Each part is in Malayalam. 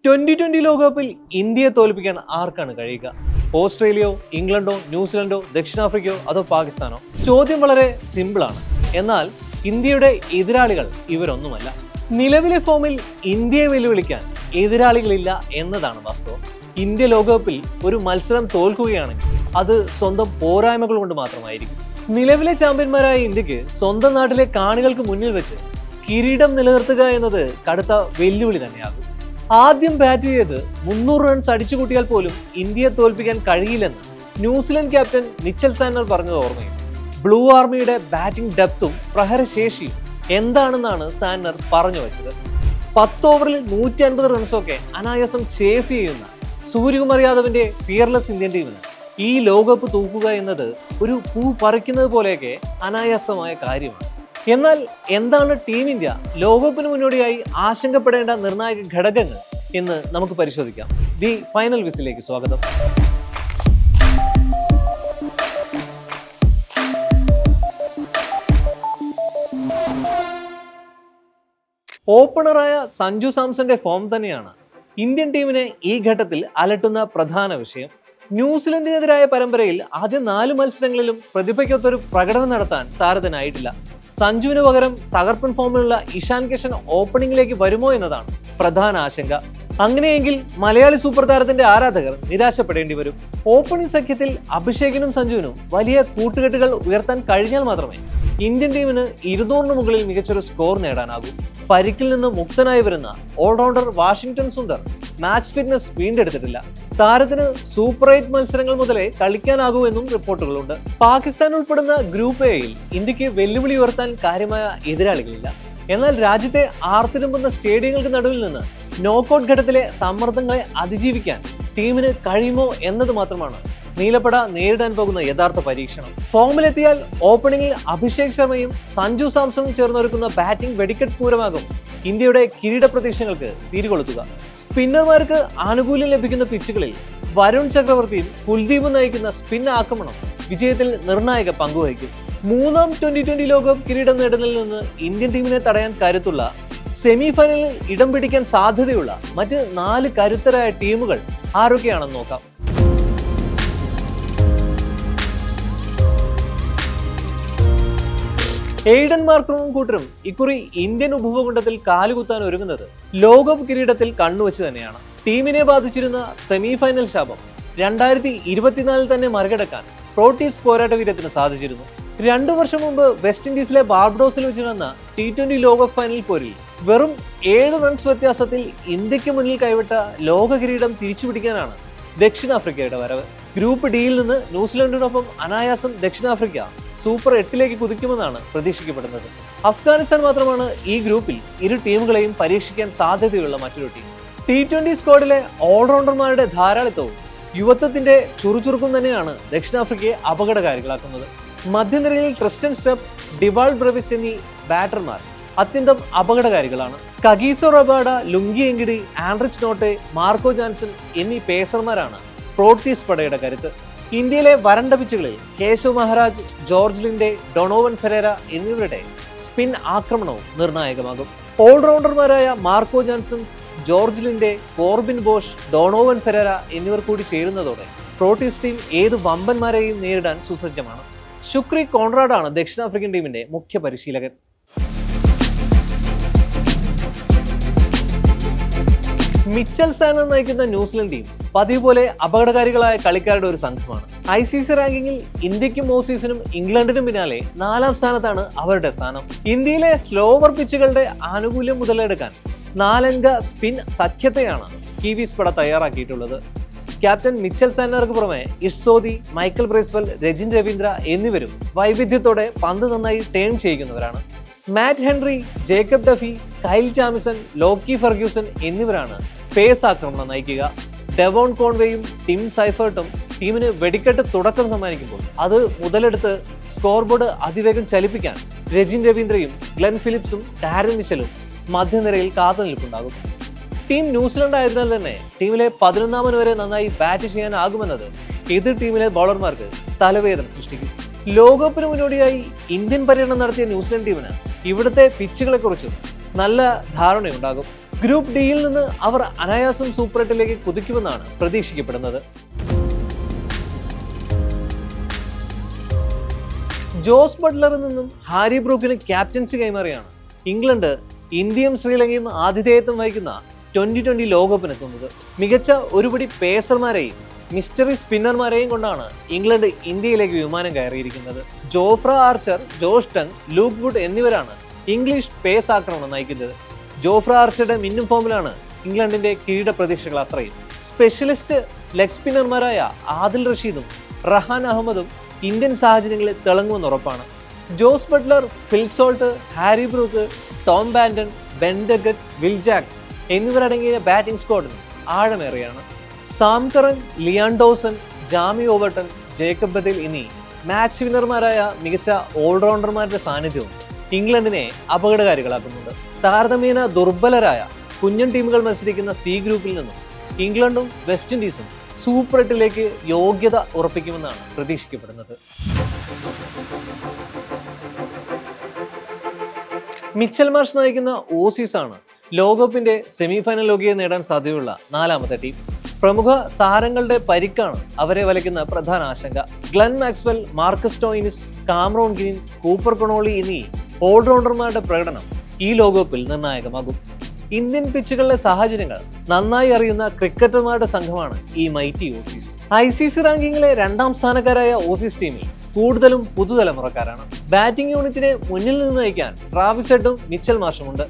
2020 ലോകകപ്പിൽ ഇന്ത്യയെ തോൽപ്പിക്കാൻ ആർക്കാണ് കഴിയുക? ഓസ്ട്രേലിയയോ, ഇംഗ്ലണ്ടോ, ന്യൂസിലൻഡോ, ദക്ഷിണാഫ്രിക്കയോ അതോ പാകിസ്ഥാനോ? ചോദ്യം വളരെ സിമ്പിളാണ്. എന്നാൽ ഇന്ത്യയുടെ എതിരാളികൾ ഇവരൊന്നുമല്ല. നിലവിലെ ഫോമിൽ ഇന്ത്യയെ വെല്ലുവിളിക്കാൻ എതിരാളികളില്ല എന്നതാണ് വാസ്തവം. ഇന്ത്യ ലോകകപ്പിൽ ഒരു മത്സരം തോൽക്കുകയാണെങ്കിൽ അത് സ്വന്തം പോരായ്മകൾ കൊണ്ട് മാത്രമായിരിക്കും. നിലവിലെ ചാമ്പ്യന്മാരായ ഇന്ത്യക്ക് സ്വന്തം നാട്ടിലെ കാണികൾക്ക് മുന്നിൽ വെച്ച് കിരീടം നിലനിർത്തുക എന്നത് കടുത്ത വെല്ലുവിളി തന്നെയാകും. ആദ്യം ബാറ്റ് ചെയ്ത് 300 റൺസ് അടിച്ചുകൂട്ടിയാൽ പോലും ഇന്ത്യയെ തോൽപ്പിക്കാൻ കഴിയില്ലെന്ന് ന്യൂസിലൻഡ് ക്യാപ്റ്റൻ മിച്ചൽ സാന്റ്നർ പറഞ്ഞത് ഓർമ്മയുണ്ട്. ബ്ലൂ ആർമിയുടെ ബാറ്റിംഗ് ഡെപ്തും പ്രഹരശേഷിയും എന്താണെന്നാണ് സാന്റ്നർ പറഞ്ഞു വെച്ചത്. 10 ഓവറിൽ 150 റൺസൊക്കെ അനായാസം ചേസ് ചെയ്യുന്ന സൂര്യകുമാർ യാദവിന്റെ ഫിയർലെസ് ഇന്ത്യൻ ടീമിന് ഈ ലോകകപ്പ് തൂക്കുക എന്നത് ഒരു പൂ പറിക്കുന്നത് പോലെയൊക്കെ അനായാസമായ കാര്യമാണ്. എന്നാൽ എന്താണ് ടീം ഇന്ത്യ ലോകകപ്പിന് മുന്നോടിയായി ആശങ്കപ്പെടേണ്ട നിർണായക ഘടകങ്ങൾ എന്ന് നമുക്ക് പരിശോധിക്കാം. ദി ഫൈനൽ വിസിലേക്ക് സ്വാഗതം. ഓപ്പണറായ സഞ്ജു സാംസന്റെ ഫോം തന്നെയാണ് ഇന്ത്യൻ ടീമിനെ ഈ ഘട്ടത്തിൽ അലട്ടുന്ന പ്രധാന വിഷയം. ന്യൂസിലൻഡിനെതിരായ പരമ്പരയിൽ ആദ്യ 4 മത്സരങ്ങളിലും പ്രതിഭയ്ക്കൊത്തൊരു പ്രകടനം നടത്താൻ താരത്തിനായിട്ടില്ല. സഞ്ജുവിന് പകരം തകർപ്പൻ ഫോമിലുള്ള ഇഷാൻ കിഷൻ ഓപ്പണിംഗിലേക്ക് വരുമോ എന്നതാണ് പ്രധാന ആശങ്ക. അങ്ങനെയെങ്കിൽ മലയാളി സൂപ്പർ താരത്തിന്റെ ആരാധകർ നിരാശപ്പെടേണ്ടി വരും. ഓപ്പണിംഗ് സഖ്യത്തിൽ അഭിഷേകിനും സഞ്ജുവിനും വലിയ കൂട്ടുകെട്ടുകൾ ഉയർത്താൻ കഴിഞ്ഞാൽ മാത്രമേ ഇന്ത്യൻ ടീമിന് 200 മുകളിൽ മികച്ചൊരു സ്കോർ നേടാനാകൂ. പരിക്കിൽ നിന്ന് മുക്തനായി വരുന്ന allrounder Washington Sundar match fitness വീണ്ടെടുത്തിട്ടില്ല. താരത്തിന് സൂപ്പർ 8 മത്സരങ്ങൾ മുതലേ കളിക്കാനാകൂ എന്നും റിപ്പോർട്ടുകളുണ്ട്. പാകിസ്ഥാൻ ഉൾപ്പെടുന്ന ഗ്രൂപ്പ് എയിൽ ഇന്ത്യക്ക് വെല്ലുവിളി ഉയർത്താൻ കാര്യമായ എതിരാളികളില്ല. എന്നാൽ രാജ്യത്തെ ആർത്തിരമ്പുന്ന സ്റ്റേഡിയങ്ങൾക്ക് നടുവിൽ നിന്ന് നോക്കൌട്ട് ഘട്ടത്തിലെ സമ്മർദ്ദങ്ങളെ അതിജീവിക്കാൻ ടീമിന് കഴിയുമോ എന്നത് മാത്രമാണ് നീലപ്പട നേരിടാൻ പോകുന്ന യഥാർത്ഥ പരീക്ഷണം. ഫോമിലെത്തിയാൽ ഓപ്പണിംഗിൽ അഭിഷേക് ശർമ്മയും സഞ്ജു സാംസണും ചേർന്നൊരുക്കുന്ന ബാറ്റിംഗ് വെടിക്കെട്ട് പൂരമാകും ഇന്ത്യയുടെ കിരീട പ്രതീക്ഷകൾക്ക് തിരികൊളുത്തുക. സ്പിന്നർമാർക്ക് ആനുകൂല്യം ലഭിക്കുന്ന പിച്ചുകളിൽ വരുൺ ചക്രവർത്തിയും കുൽദീപും നയിക്കുന്ന സ്പിൻ ആക്രമണം വിജയത്തിൽ നിർണായക പങ്കുവഹിക്കും. 3ാം 2020 ലോകകപ്പ് കിരീടം നേടുന്നതിൽ നിന്ന് ഇന്ത്യൻ ടീമിനെ തടയാൻ കരുത്തുള്ള സെമി ഫൈനലിൽ ഇടം പിടിക്കാൻ സാധ്യതയുള്ള മറ്റ് 4 കരുത്തരായ ടീമുകൾ ആരൊക്കെയാണെന്ന് നോക്കാം. എയ്ഡൻ മാർക്രമും കൂട്ടരും ഇക്കുറി ഇന്ത്യൻ ഉപഭൂഖണ്ഡത്തിൽ കാലുകുത്താൻ ഒരുങ്ങുന്നത് ലോകകപ്പ് കിരീടത്തിൽ കണ്ണുവെച്ച് തന്നെയാണ്. ടീമിനെ ബാധിച്ചിരുന്ന സെമി ഫൈനൽ ശാപം 2024 തന്നെ മറികടക്കാൻ പ്രോട്ടീസ് പോരാട്ട വീരത്തിന് സാധിച്ചിരുന്നു. 2 വർഷം മുമ്പ് വെസ്റ്റ് ഇൻഡീസിലെ ബാർബഡോസിൽ വെച്ച് നടന്ന T20 ലോകകപ്പ് ഫൈനൽ പോരിൽ വെറും 7 റൺസ് വ്യത്യാസത്തിൽ ഇന്ത്യക്ക് മുന്നിൽ കൈവിട്ട ലോക കിരീടം തിരിച്ചുപിടിക്കാനാണ് ദക്ഷിണാഫ്രിക്കയുടെ വരവ്. ഗ്രൂപ്പ് ഡിയിൽ നിന്ന് ന്യൂസിലൻഡിനൊപ്പം അനായാസം ദക്ഷിണാഫ്രിക്ക സൂപ്പർ 8ലേക്ക് കുതിക്കുമെന്നാണ് പ്രതീക്ഷിക്കപ്പെടുന്നത്. അഫ്ഗാനിസ്ഥാൻ മാത്രമാണ് ഈ ഗ്രൂപ്പിൽ ഇരു ടീമുകളെയും പരീക്ഷിക്കാൻ സാധ്യതയുള്ള മറ്റൊരു ടീം. T20 സ്ക്വാഡിലെ ഓൾറൗണ്ടർമാരുടെ ധാരാളിത്തവും യുവത്വത്തിന്റെ ചുറുചുറുക്കും തന്നെയാണ് ദക്ഷിണാഫ്രിക്കയെ അപകടകാരികളാക്കുന്നത്. മധ്യനിരയിൽ ക്രിസ്റ്റ്യൻ സ്റ്റെപ്പ്, ഡിവാൾഡ് ബ്രെവിസ് എന്നീ ബാറ്റർമാർ അത്യന്തം അപകടകാരികളാണ്. Kagiso Rabada, Lungi Ngidi, Anrich Nortje, Marco Jansen എന്നീ പേസർമാരാണ് പ്രോട്ടീസ് പടയുടെ കരുത്ത്. ഇന്ത്യയിലെ വരണ്ട പിച്ചുകളിൽ Keshav Maharaj, George Linde, Donovan Ferreira എന്നിവരുടെ സ്പിൻ ആക്രമണവും നിർണായകമാകും. ഓൾറൗണ്ടർമാരായ Marco Jansen, George Linde, Corbin Bosch, Donovan Ferreira എന്നിവർ കൂടി ചേരുന്നതോടെ പ്രോട്ടീസ് ടീം ഏത് വമ്പന്മാരെയും നേരിടാൻ സുസജ്ജമാണ്. ശുക്രി കോൺറാഡാണ് ദക്ഷിണാഫ്രിക്കൻ ടീമിന്റെ മുഖ്യ പരിശീലകൻ. മിച്ചൽ സാന്റ്നർ നയിക്കുന്ന ന്യൂസിലൻഡ് ടീം പതിവ് പോലെ അപകടകാരികളായ കളിക്കാരുടെ ഒരു സംഘമാണ്. ICC റാങ്കിങ്ങിൽ ഇന്ത്യക്കും ഓസീസിനും ഇംഗ്ലണ്ടിനും പിന്നാലെ 4ാം സ്ഥാനത്താണ് അവരുടെ സ്ഥാനം. ഇന്ത്യയിലെ സ്ലോവർ പിച്ചുകളുടെ ആനുകൂല്യം മുതലെടുക്കാൻ 4 അംഗ സ്പിൻ സഖ്യത്തെയാണ് കിവീസ് പട തയ്യാറാക്കിയിട്ടുള്ളത്. ക്യാപ്റ്റൻ മിച്ചൽ സാന്റ്നർക്ക് പുറമെ ഇഷ്സോദി, മൈക്കൽ ബ്രേസ്വെൽ, രജിൻ രവീന്ദ്ര എന്നിവരും വൈവിധ്യത്തോടെ പന്ത് നന്നായി turn ചെയ്യിക്കുന്നവരാണ്. Matt Henry, Jacob Duffy, Kyle Jamieson, Lockie Ferguson എന്നിവരാണ് പേസ് ആക്രമണം നയിക്കുക. ഡെവോൺ കോൺവേയും ടിം സൈഫർട്ടും ടീമിന് വെടിക്കെട്ട് തുടക്കം സമ്മാനിക്കുമ്പോൾ അത് മുതലെടുത്ത് സ്കോർ ബോർഡ് അതിവേഗം ചലിപ്പിക്കാൻ രജിൻ രവീന്ദ്രയും ഗ്ലെൻ ഫിലിപ്സും ഡാരൻ മിച്ചലും മധ്യനിരയിൽ കാത്തുനിൽപ്പുണ്ടാകും. ടീം ന്യൂസിലൻഡ് ആയതിനാൽ തന്നെ ടീമിലെ 11ാമന് വരെ നന്നായി ബാറ്റ് ചെയ്യാനാകുമെന്നത് എതിർ ടീമിലെ ബൗളർമാർക്ക് തലവേദന സൃഷ്ടിക്കും. ലോകകപ്പിന് മുന്നോടിയായി ഇന്ത്യൻ പര്യടനം നടത്തിയ ന്യൂസിലൻഡ് ടീമിന് ഇവിടുത്തെ പിച്ചുകളെക്കുറിച്ചും നല്ല ധാരണയുണ്ടാകും. ഗ്രൂപ്പ് ഡിയിൽ നിന്ന് അവർ അനായാസം സൂപ്പർ 8 കുതിക്കുമെന്നാണ് പ്രതീക്ഷിക്കപ്പെടുന്നത്. ജോസ് ബട്ട്ലറിൽ നിന്നും ഹാരി ബ്രൂക്കിന് ക്യാപ്റ്റൻസി കൈമാറിയാണ് ഇംഗ്ലണ്ട് ഇന്ത്യയും ശ്രീലങ്കയും ആതിഥേയത്വം വഹിക്കുന്ന 2020 ലോകകപ്പിനെത്തുന്നത്. മികച്ച ഒരുപടി പേസർമാരെയും മിസ്റ്ററി സ്പിന്നർമാരെയും കൊണ്ടാണ് ഇംഗ്ലണ്ട് ഇന്ത്യയിലേക്ക് വിമാനം കയറിയിരിക്കുന്നത്. Jofra Archer, Josh Tongue, Luke Wood എന്നിവരാണ് ഇംഗ്ലീഷ് പേസ് ആക്രമണം നയിക്കുന്നത്. ജോഫ്ര ആർച്ചറുടെ മിന്നും ഫോമിലാണ് ഇംഗ്ലണ്ടിന്റെ കിരീട പ്രതീക്ഷകൾ അത്രയും. സ്പെഷ്യലിസ്റ്റ് ലെഗ് സ്പിന്നർമാരായ ആദിൽ റഷീദും റഹാൻ അഹമ്മദും ഇന്ത്യൻ സാഹചര്യങ്ങളിൽ തിളങ്ങുമെന്ന് ഉറപ്പാണ്. Jos Buttler, Phil Salt, Harry Brook, Tom Banton, Ben Duckett, Will Jacks എന്നിവരടങ്ങിയ ബാറ്റിംഗ് സ്ക്വാഡിന് ആഴമേറെയാണ്. Sam Curran, Liam Dawson, Jamie Overton, Jacob Bethell എന്നീ മാച്ച് വിന്നർമാരായ മികച്ച ഓൾറൗണ്ടർമാരുടെ സാന്നിധ്യവും ഇംഗ്ലണ്ടിനെ അപകടകാരികളാക്കുന്നുണ്ട്. താരതമ്യേന ദുർബലരായ കുഞ്ഞൻ ടീമുകൾ മത്സരിക്കുന്ന സി ഗ്രൂപ്പിൽ നിന്നും ഇംഗ്ലണ്ടും വെസ്റ്റ് ഇൻഡീസും സൂപ്പർ 8 യോഗ്യത ഉറപ്പിക്കുമെന്നാണ് പ്രതീക്ഷിക്കപ്പെടുന്നത്. മിച്ചൽ മാർഷ് നയിക്കുന്ന ഓസീസ് ആണ് ലോകകപ്പിന്റെ സെമിഫൈനൽ യോഗ്യത നേടാൻ സാധ്യതയുള്ള 4ാമത്തെ ടീം. പ്രമുഖ താരങ്ങളുടെ പരിക്കാണ് അവരെ വലയ്ക്കുന്ന പ്രധാന ആശങ്ക. Glenn Maxwell, Marcus Stoinis, Cameron Green, Cooper Connolly എന്നീ ഓൾറൗണ്ടർമാരുടെ പ്രകടനം ഈ ലോകകപ്പിൽ നിർണായകമാകും. ഇന്ത്യൻ പിച്ചുകളിലെ സാഹചര്യങ്ങൾ നന്നായി അറിയുന്ന ക്രിക്കറ്റർമാരുടെ സംഘമാണ് ഈ മൈറ്റി ഓസീസ്. ICC റാങ്കിങ്ങിലെ 2ാം സ്ഥാനക്കാരായ ഓസീസ് ടീമിൽ കൂടുതലും പുതുതലമുറക്കാരാണ്. ബാറ്റിംഗ് യൂണിറ്റിനെ മുന്നിൽ നിന്ന് നയിക്കാൻ ട്രാവിസ് ഹെഡും മിച്ചൽ മാർഷുമുണ്ട്.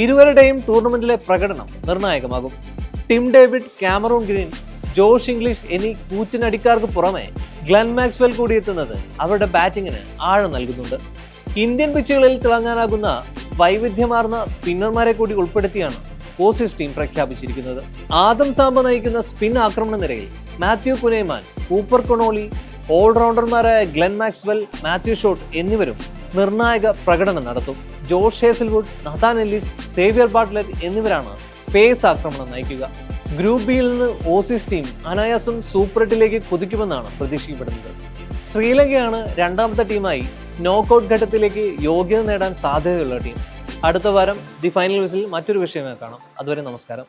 ഇരുവരുടെയും ടൂർണമെന്റിലെ പ്രകടനം നിർണായകമാകും. Tim David, Cameron Green, Josh Inglis എന്നീ കൂറ്റിനടിക്കാർക്ക് പുറമെ ഗ്ലെൻ മാക്സ്വെൽ കൂടിയെത്തുന്നത് അവരുടെ ബാറ്റിങ്ങിന് ആഴം നൽകുന്നുണ്ട്. ഇന്ത്യൻ പിച്ചുകളിൽ തിളങ്ങാനാകുന്ന വൈവിധ്യമാർന്ന സ്പിന്നർമാരെ കൂടി ഉൾപ്പെടുത്തിയാണ് ഓസീസ് ടീം പ്രഖ്യാപിച്ചിരിക്കുന്നത്. ആദം സാംബ നയിക്കുന്ന സ്പിൻ ആക്രമണ നിരയിൽ മാത്യു കുനേമാൻ, കൂപ്പർ കൊണോളി, ഓൾറൗണ്ടർമാരായ ഗ്ലെൻ മാക്സ്വെൽ, മാത്യു ഷോട്ട് എന്നിവരും നിർണായക പ്രകടനം നടത്തും. Josh Hazlewood, Nathan Ellis, Xavier Bartlett എന്നിവരാണ് പേസ് ആക്രമണം നയിക്കുക. ഗ്രൂപ്പ് ബിയിൽ നിന്ന് ഓസീസ് ടീം അനായാസം സൂപ്പർ 8 കുതിക്കുമെന്നാണ് പ്രതീക്ഷിക്കപ്പെടുന്നത്. ശ്രീലങ്കയാണ് 2ാമത്തെ ടീമായി നോക്കൌട്ട് ഘട്ടത്തിലേക്ക് യോഗ്യത നേടാൻ സാധ്യതയുള്ള ടീം. അടുത്ത വാരം ദി ഫൈനൽ വിസിൽ മറ്റൊരു വിഷയമായി കാണാം. അതുവരെ നമസ്കാരം.